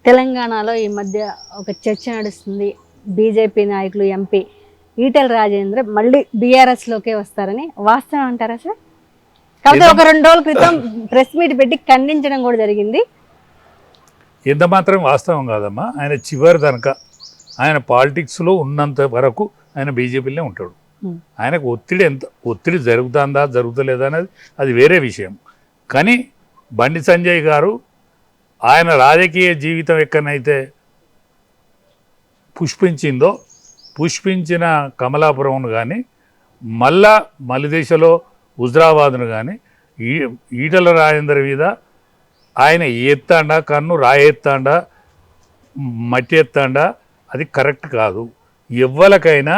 తెలంగాణలో ఈ మధ్య ఒక చర్చ నడుస్తుంది. బీజేపీ నాయకులు ఎంపీ ఈటెల రాజేంద్ర మళ్ళీ బీఆర్ఎస్లోకే వస్తారని వాస్తవం అంటారా సార్? కాకపోతే ఒక 2 రోజుల క్రితం ప్రెస్ మీట్ పెట్టి ఖండించడం కూడా జరిగింది. ఎంత మాత్రం వాస్తవం కాదమ్మా. ఆయన చివరి దనక ఆయన పాలిటిక్స్లో ఉన్నంత వరకు ఆయన బీజేపీలోనే ఉంటాడు. ఆయనకు ఒత్తిడి జరుగుతుందా జరుగుతలేదా అనేది అది వేరే విషయం. కానీ బండి సంజయ్ గారు ఆయన రాజకీయ జీవితం ఎక్కడనైతే పుష్పించిన కమలాపురంను కానీ మళ్ళా మలిదేశలో హుజరాబాద్ను కానీ ఈటెల రాజేందర్ మీద ఆయన ఎత్తాండా కన్ను రాయెత్తాండా మట్టి ఎత్తాండా అది కరెక్ట్ కాదు. ఎవ్వరికైనా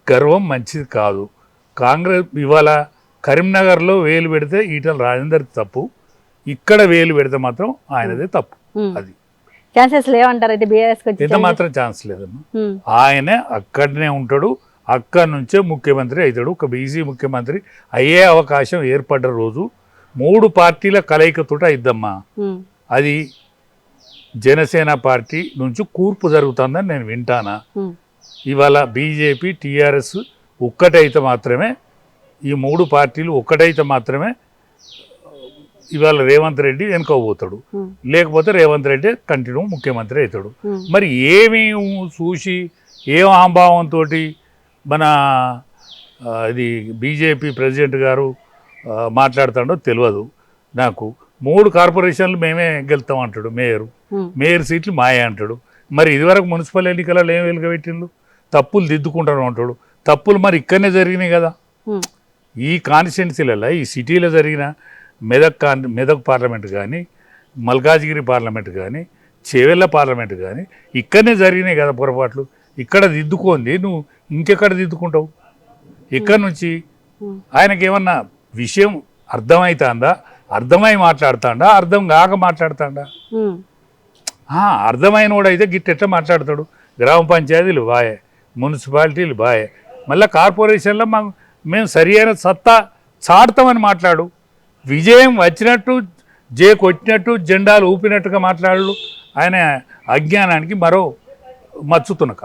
గర్వం మంచిది కాదు. కాంగ్రెస్ ఇవాళ కరీంనగర్లో వేలు పెడితే ఈటెల రాజేందర్ తప్పు, ఇక్కడ వేలు పెడితే మాత్రం ఆయనదే తప్పు. అది ఛాన్సెస్ లేవంటారు. అయితే బీఆర్ఎస్కి ఎంత మాత్రం ఛాన్స్ లేదమ్మా. ఆయనే అక్కడనే ఉంటాడు, అక్కడి నుంచే ముఖ్యమంత్రి అవుతాడు. ఒక బీసీ ముఖ్యమంత్రి అయ్యే అవకాశం ఏర్పడ్డ రోజు 3 పార్టీల కలయికతోట అయిద్దమ్మా. అది జనసేన పార్టీ నుంచి కూర్పు జరుగుతుందని నేను వింటానా. ఇవాళ బీజేపీ టీఆర్ఎస్ ఒక్కటైతే మాత్రమే, ఈ 3 పార్టీలు ఒక్కటైతే మాత్రమే ఇవాళ రేవంత్ రెడ్డి వెనుకోబోతాడు. లేకపోతే రేవంత్ రెడ్డి కంటిన్యూ ముఖ్యమంత్రి అవుతాడు. మరి ఏమి చూసి ఏం ఆంభావంతో మన ఇది బీజేపీ ప్రెసిడెంట్ గారు మాట్లాడుతాడో తెలియదు నాకు. 3 కార్పొరేషన్లు మేమే గెలుస్తాం అంటాడు. మేయర్ సీట్లు మాయే అంటాడు. మరి ఇదివరకు మున్సిపల్ ఎన్నికలలో ఏం వెలుగబెట్టిండు? తప్పులు దిద్దుకుంటాను అంటాడు. తప్పులు మరి ఇక్కడనే జరిగినాయి కదా. ఈ కాన్స్టిట్యున్సీలలో ఈ సిటీలో జరిగిన మెదక్ పార్లమెంట్ కానీ, మల్కాజ్గిరి పార్లమెంట్ కానీ, చేవెళ్ళ పార్లమెంట్ కానీ ఇక్కడనే జరిగినాయి కదా పొరపాట్లు. ఇక్కడ దిద్దుకోండి, నువ్వు ఇంకెక్కడ దిద్దుకుంటావు? ఇక్కడ నుంచి ఆయనకేమన్నా విషయం అర్థమవుతుందా? అర్థమై మాట్లాడుతాడా? అర్థం కాక మాట్లాడుతాడా? అర్థమైన వాడైతే గిట్టెట్లా మాట్లాడతాడు? గ్రామ పంచాయతీలు బాయే, మున్సిపాలిటీలు బాయే, మళ్ళీ కార్పొరేషన్లో మేము సరి అయిన సత్తా చాడతామని మాట్లాడు. విజయం వచ్చినట్టు కొట్టినట్టు జెండాలు ఊపినట్టుగా మాట్లాడు. ఆయన అజ్ఞానానికి మరో మచ్చుతునక.